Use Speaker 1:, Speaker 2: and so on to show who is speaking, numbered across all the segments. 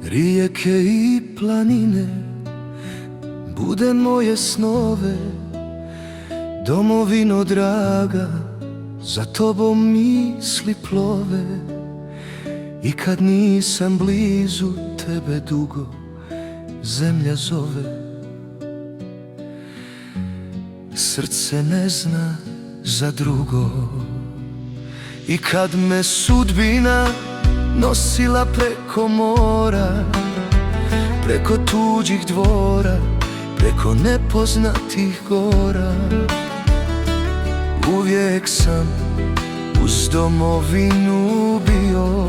Speaker 1: rijeke i planine bude moje snove. Domovino draga, za tobom misli plove. I kad nisam blizu tebe dugo, zemlja zove. Srce ne zna za drugo. I kad me sudbina nosila preko mora, preko tuđih dvora, preko nepoznatih gora, uvijek sam uz domovinu bio.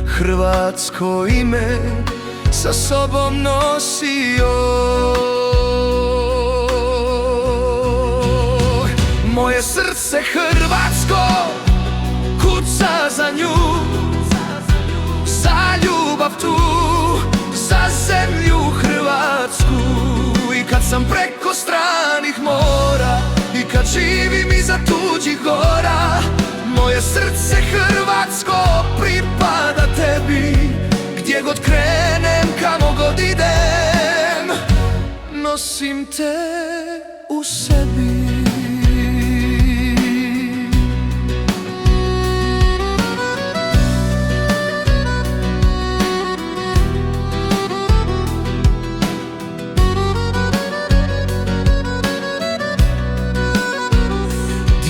Speaker 1: Hrvatsko ime sa sobom nosio. Moje srce hrvatsko kuca za nju, za ljubav tu, za zemlju hrvatsku. I kad sam preko stranih mora, i kad živim iza tuđih gora, moje srce hrvatsko pripada tebi. Gdje god krenem, kamo god idem, nosim te u sebi.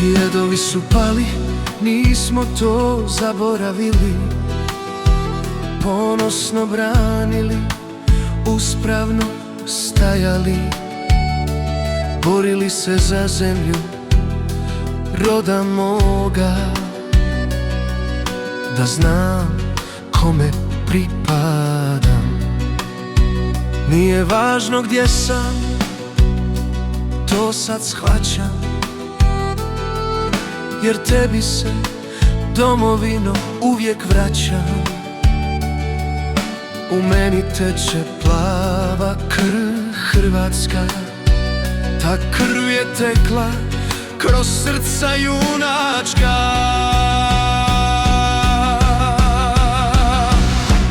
Speaker 1: Djedovi su pali, nismo to zaboravili. Ponosno branili, uspravno stajali. Borili se za zemlju roda moga. Da znam kome pripadam. Nije važno gdje sam, to sad shvaćam. Jer tebi se, domovino, uvijek vraćam. U meni teče plava krv hrvatska. Ta krv je tekla kroz srca junačka.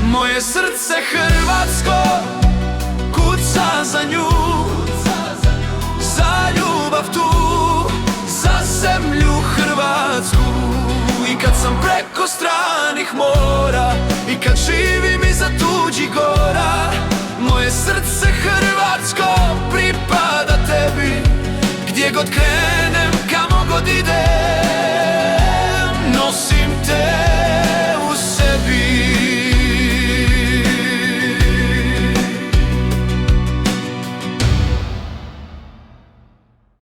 Speaker 1: Moje srce hrvatsko kuca za nju, za ljubav tu, za zemlju hrvatsku. I kad sam preko stranih mora, i kad živim iza tuđih gora, moje srce hrvatsko